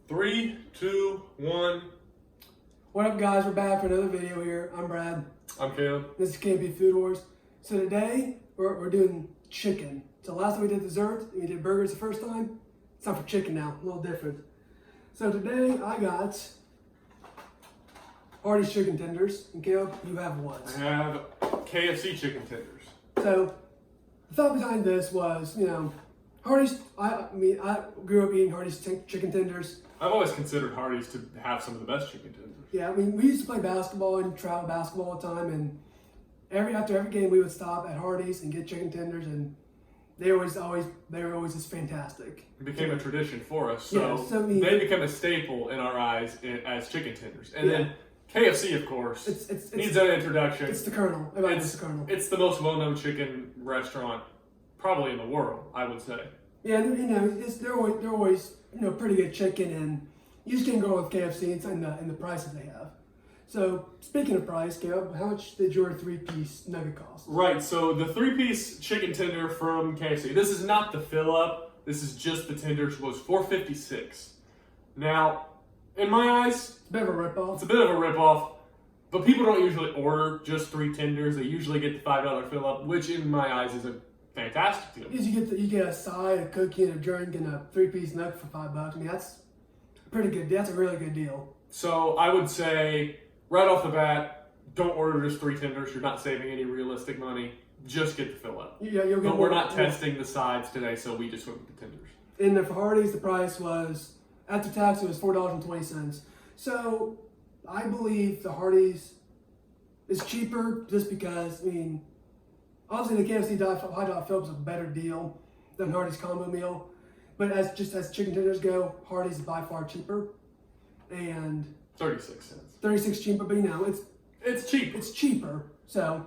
3, 2, 1. What up, guys? We're back for another video here. I'm Brad. I'm Caleb. This is KP Food Wars. So today we're doing chicken. So last time we did dessert, we did burgers the first time. It's time for chicken now, a little different. So today I got Hardee's chicken tenders, and Caleb, you have what? I have KFC chicken tenders. So the thought behind this was, Hardee's. I grew up eating Hardee's chicken tenders. I've always considered Hardee's to have some of the best chicken tenders. Yeah, we used to play basketball and travel basketball all the time, and after every game we would stop at Hardee's and get chicken tenders, and they were always just fantastic. It became a tradition for us, they become a staple in our eyes as chicken tenders. And then KFC, of course, needs that introduction. It's the Colonel. It's the Colonel. It's the most well-known chicken restaurant probably in the world, I would say. Yeah, they're always pretty good chicken, and you just can't go with KFC. It's in the prices they have. So speaking of price, Caleb, how much did your 3-piece nugget cost? Right, so the 3-piece chicken tender from KFC. This is not the fill up. This is just the tenders. Was $4.56. Now, in my eyes, it's a bit of a ripoff. It's a bit of a ripoff, but people don't usually order just 3 tenders. They usually get the $5 fill up, which in my eyes is a fantastic deal. Because you get a side, a cookie, and a drink, and a 3-piece nugget for $5. I mean, that's pretty good. That's a really good deal. So I would say, right off the bat, don't order just 3 tenders. You're not saving any realistic money. Just get the fill up. Yeah, you'll get. But we're not testing the sides today, so we just went with the tenders. And for Hardee's, the price was, after tax, it was $4.20. So I believe the Hardee's is cheaper just because, obviously the KFC hot dog fill is a better deal than Hardee's combo meal. But as chicken tenders go, Hardee's is by far cheaper. And 36 cents. 36 cheaper, but it's cheap. It's cheaper. So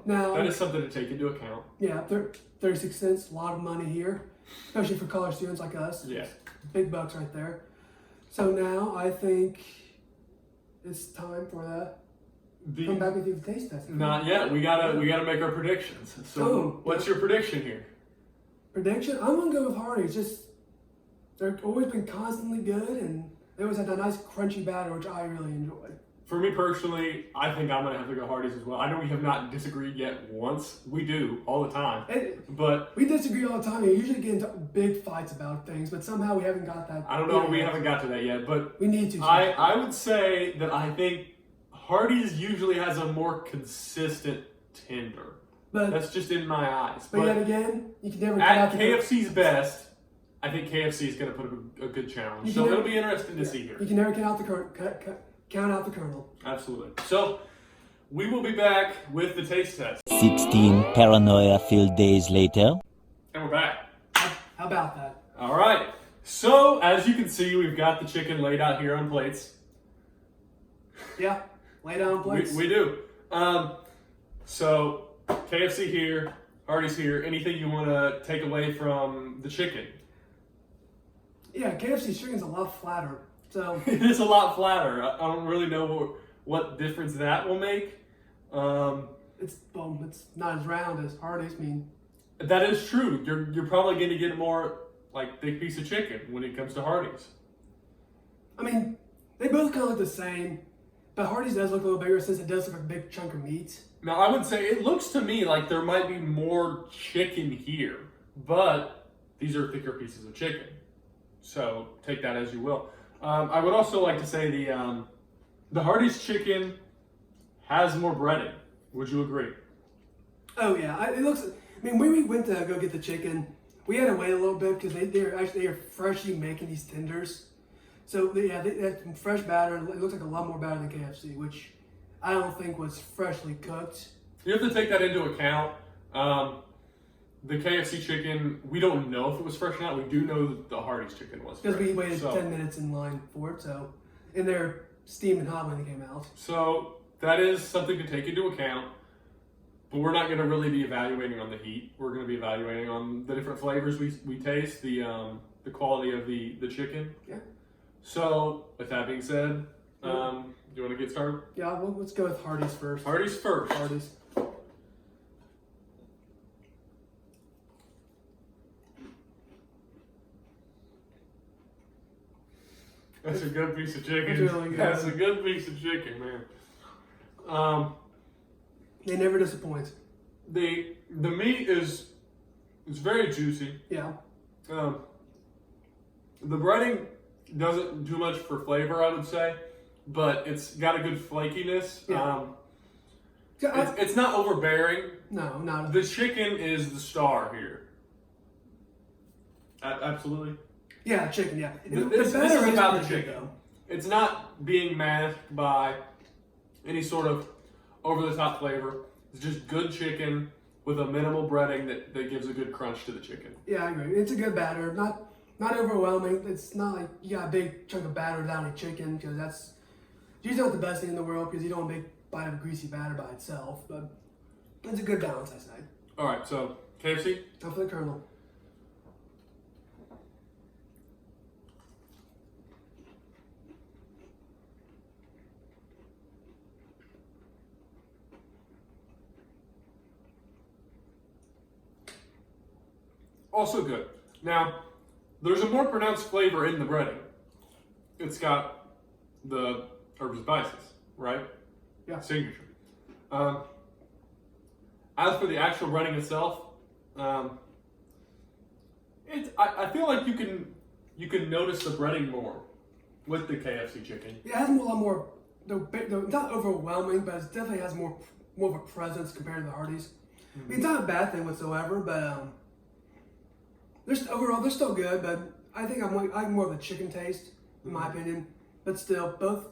now that is something to take into account. Yeah, 36 cents, a lot of money here, especially for college students like us. Yeah. Big bucks right there. So now I think it's time for that. Come back with you the taste test. Not yet. We gotta make our predictions. So what's your prediction here? Prediction? I'm gonna go with Hardee's. They've always been constantly good, and they always had that nice crunchy batter, which I really enjoy. For me personally, I think I'm gonna have to go Hardee's as well. I know we have not disagreed yet once. We do all the time, but we disagree all the time. We usually get into big fights about things, but somehow we haven't got that. I don't know. We haven't got to that yet, but we need to. I would say that I think Hardee's usually has a more consistent tender. But that's just in my eyes. But yet again, you can never at KFC's best. I think KFC is going to put up a good challenge. So it'll be interesting to see here. You can never count out the Colonel. Absolutely. So we will be back with the taste test. 16 paranoia-filled days later. And we're back. How about that? All right. So as you can see, we've got the chicken laid out here on plates. Yeah, lay down on plates. We do. So KFC here, Hardee's here. Anything you want to take away from the chicken? Yeah, KFC's chicken's a lot flatter. So it is a lot flatter. I don't really know what difference that will make. It's not as round as Hardee's. That is true. You're probably going to get a more thick piece of chicken when it comes to Hardee's. They both kind of look the same, but Hardee's does look a little bigger since it does look like a big chunk of meat. Now I would say it looks to me like there might be more chicken here, but these are thicker pieces of chicken. So take that as you will. I would also like to say the Hardee's chicken has more breading. Would you agree? Oh yeah, it looks. When we went to go get the chicken, we had to wait a little bit because they are freshly making these tenders. So they had some fresh batter. It looks like a lot more batter than KFC, which I don't think was freshly cooked. You have to take that into account. The KFC chicken, we don't know if it was fresh or not. We do know that the Hardee's chicken was fresh. Because we waited 10 minutes in line for it, and they're steaming hot when they came out. So that is something to take into account. But we're not going to really be evaluating on the heat. We're going to be evaluating on the different flavors we taste, the quality of the chicken. Yeah. So with that being said, do you want to get started? Yeah, well, let's go with Hardee's first. Hardee's first. Hardee's. That's a good piece of chicken. It's really good. That's a good piece of chicken, man. They never disappoint. The meat is very juicy. Yeah. The breading doesn't do much for flavor, I would say, but it's got a good flakiness. Yeah. It's not overbearing. No, not. The chicken is the star here. Absolutely. Yeah, chicken. Yeah. This is batter about the pretty good, chicken. though. It's not being masked by any sort of over-the-top flavor. It's just good chicken with a minimal breading that gives a good crunch to the chicken. Yeah, I agree. It's a good batter. Not overwhelming. It's not like you got a big chunk of batter down a chicken, because that's usually not the best thing in the world, because you don't want a big bite of greasy batter by itself. But it's a good balance, I say. All right, so KFC. Go for the Colonel. Also good. Now, there's a more pronounced flavor in the breading. It's got the herbs and spices, right? Yeah. Signature. As for the actual breading itself, I feel like you can notice the breading more with the KFC chicken. Yeah, it has a lot more. Not overwhelming, but it definitely has more of a presence compared to the Hardee's. I mean, it's not a bad thing whatsoever, but they're still good. But I think I like more of the chicken taste, in my opinion. But still, both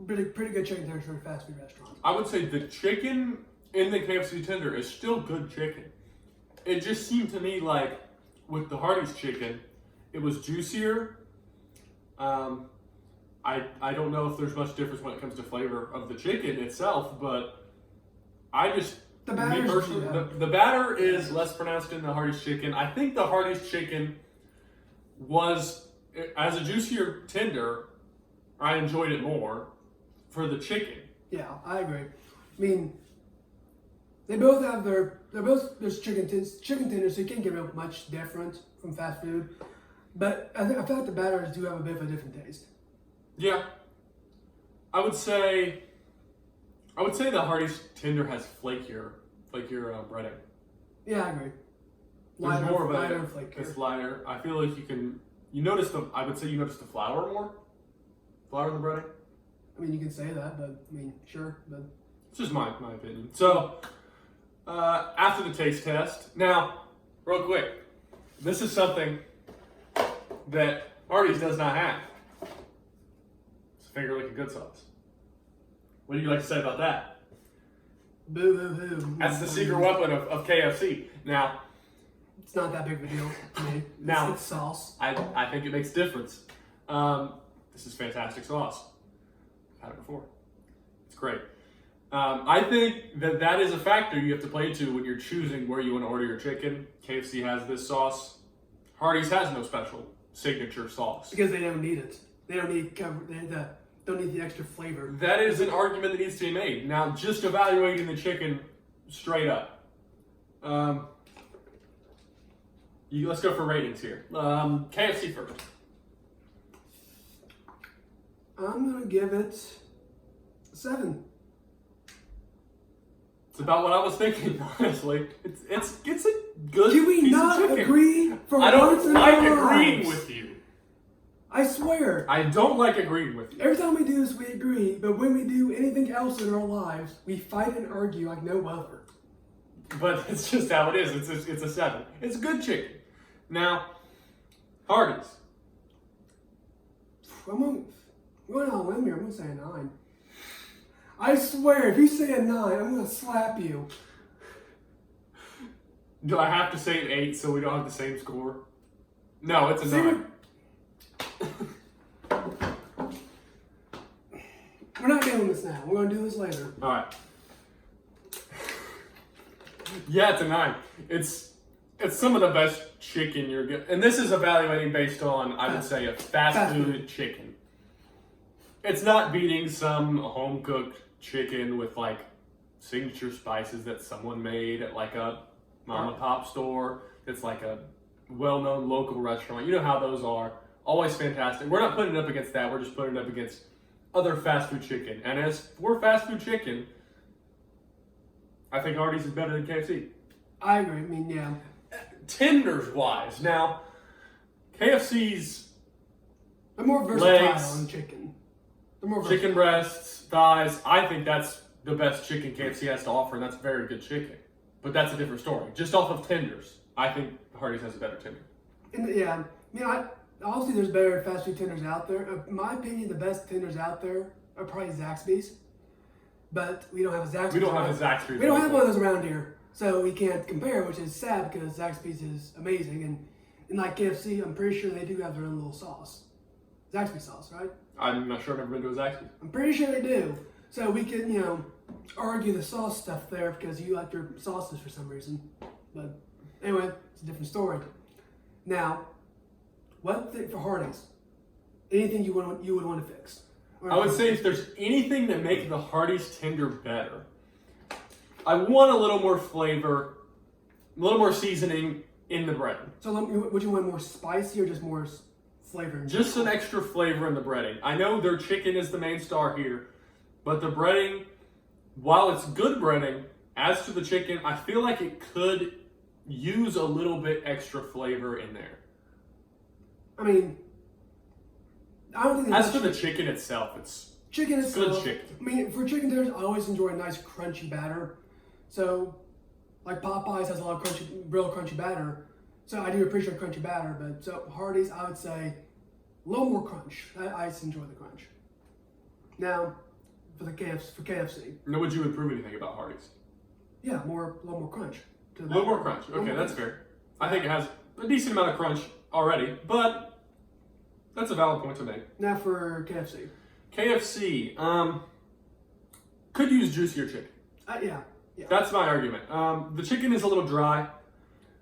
pretty good chicken tenders for a fast food restaurant. I would say the chicken in the KFC tender is still good chicken. It just seemed to me like with the Hardee's chicken, it was juicier. I don't know if there's much difference when it comes to flavor of the chicken itself, but the batter is less pronounced in the Hardee's chicken. I think the Hardee's chicken was, as a juicier tender, I enjoyed it more for the chicken. Yeah, I agree. I mean, they're both chicken tenders, so you can't get real much different from fast food. But I feel like the batters do have a bit of a different taste. Yeah, I would say the Hardee's tender has flakier breading. Yeah, I agree. There's more of lighter it. and flakier. It's lighter. I feel like you notice the flour more. Flour in the breading. I mean, you can say that, but I mean, sure, but It's just my opinion. So after the taste test, now real quick, this is something that Hardee's does not have. It's finger licking good sauce. What do you like to say about that? boo hoo hoo. That's the secret weapon of KFC. Now, It's not that big of a deal to me. Now- it's sauce. I think it makes a difference. This is fantastic sauce. I've had it before. It's great. I think that is a factor you have to play to when you're choosing where you want to order your chicken. KFC has this sauce. Hardee's has no special signature sauce. Because they don't need it. They don't need don't need the extra flavor. That is an argument that needs to be made. Now, just evaluating the chicken straight up. Let's go for ratings here. KFC first. I'm gonna give it a 7. It's about what I was thinking, honestly. It's a good Do we piece not of chicken. agree for I once don't in like our agreeing lives? with you. I swear. I don't like agreeing with you. Every time we do this, we agree, but when we do anything else in our lives, we fight and argue like no other. But it's just how it is. It's a 7. It's good chicken. Now, Hardee's. I'm going on a limb here. I'm gonna say a 9. I swear, if you say a 9, I'm gonna slap you. Do I have to say an 8 so we don't have the same score? No, it's a See, 9. We're not doing this now. We're gonna do this later. All right. Yeah, it's a 9. It's some of the best chicken you're getting, and this is evaluating based on, I would say, a fast food chicken. It's not beating some home cooked chicken with like signature spices that someone made at like a mom and pop store. It's like a well known local restaurant. You know how those are. always fantastic. We're not putting it up against that. We're just putting it up against other fast food chicken. And as for fast food chicken, I think Hardee's is better than KFC. I agree. I mean, yeah. Tenders wise, now KFC's They're more versatile legs, in chicken. They're more chicken breasts, thighs. I think that's the best chicken KFC has to offer, and that's very good chicken. But that's a different story. Just off of tenders, I think Hardee's has a better tender. And, yeah. I mean, obviously there's better fast food tenders out there. In my opinion, the best tenders out there are probably Zaxby's. But we don't have a Zaxby's. We don't have a Zaxby's. We don't have one of those around here. So we can't compare, which is sad because Zaxby's is amazing. And like KFC, I'm pretty sure they do have their own little sauce. Zaxby's sauce, right? I'm not sure. I've never been to a Zaxby's. I'm pretty sure they do. So we could, argue the sauce stuff there because you like your sauces for some reason. But anyway, it's a different story. Now, what for Hardee's? Anything you would want to fix? I would say if there's anything to make the Hardee's tender better, I want a little more flavor, a little more seasoning in the breading. So would you want more spicy or just more flavor? Just some extra flavor in the breading. I know their chicken is the main star here, but the breading, while it's good breading, as to the chicken, I feel like it could use a little bit extra flavor in there. I mean, I don't think as for the chicken itself, it's chicken itself. good chicken. I mean, for chicken tenders, I always enjoy a nice crunchy batter. So, like Popeyes has a lot of real crunchy batter. So I do appreciate crunchy batter. But so Hardee's, I would say, a little more crunch. I just enjoy the crunch. Now, for KFC. Now, would you improve anything about Hardee's? Yeah, a little more crunch. A little more crunch. Okay, that's fair. I think it has a decent amount of crunch already, but that's a valid point to make. Now for KFC. KFC could use juicier chicken. Yeah. That's my argument. The chicken is a little dry.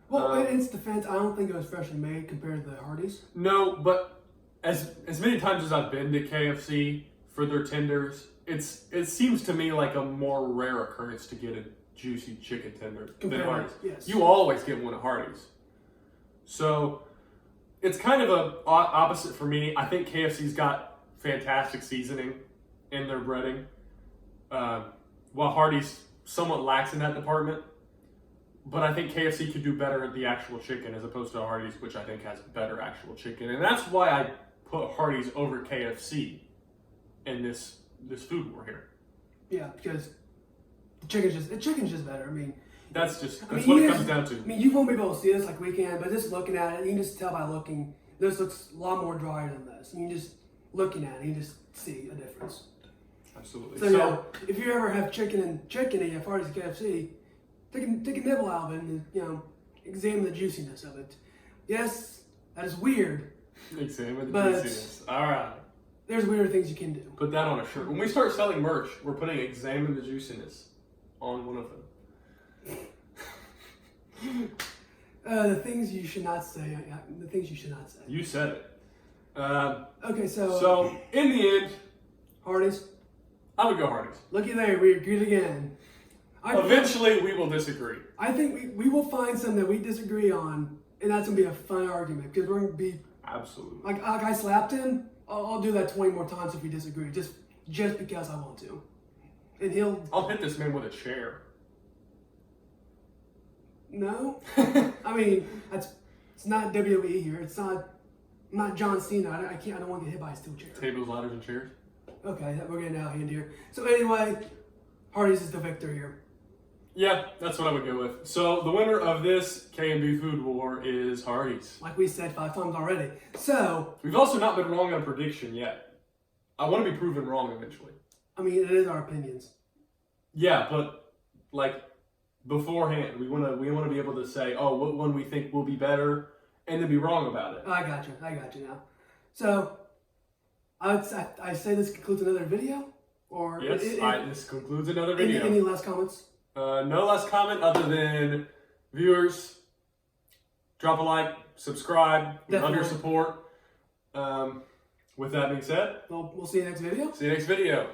Well, in its defense, I don't think it was freshly made compared to the Hardee's. No, but as many times as I've been to KFC for their tenders, it seems to me like a more rare occurrence to get a juicy chicken tender than Hardee's. Yes. You always get one at Hardee's. So it's kind of a opposite for me. I think KFC's got fantastic seasoning in their breading, while Hardee's somewhat lacks in that department. But I think KFC could do better at the actual chicken as opposed to Hardee's, which I think has better actual chicken. And that's why I put Hardee's over KFC in this food war here. Yeah, because the chicken's just better. I mean, that's what it comes down to. I mean, you won't be able to see this like we can, but just looking at it, you can just tell by looking. This looks a lot more drier than this. You can just looking at it, you can just see a difference. Absolutely. So if you ever have chicken and you have Hardee's and KFC, take a nibble out of it and examine the juiciness of it. Yes, that is weird. Examine the juiciness. All right. There's weirder things you can do. Put that on a shirt. When we start selling merch, we're putting examine the juiciness on one of them. The things you should not say. The things you should not say. You said it. Okay, So, in the end, Hardee's. I would go Hardee's. Looky there, we agreed again. Eventually, we will disagree. I think we will find something that we disagree on, and that's going to be a fun argument, because we're going to be... Absolutely. Like I slapped him, I'll do that 20 more times if we disagree, just because I want to. And I'll hit this man with a chair. No? I mean, it's not WWE here. I'm not John Cena. I don't want to get hit by a steel chair. Tables, ladders, and chairs. Okay, we're getting out of hand here. So anyway, Hardee's is the victor here. Yeah, that's what I would go with. So the winner of this K&B food war is Hardee's. Like we said 5 times already. So we've also not been wrong on a prediction yet. I want to be proven wrong eventually. I mean, it is our opinions. Yeah, but like beforehand, we want to be able to say, oh, what one we think will be better, and then be wrong about it. I got you now. So I say this concludes another video, or yes, this concludes another video. Any last comments? No last comment other than viewers, drop a like, subscribe. We love your support. With that being said, Well, we'll see you next video. See you next video.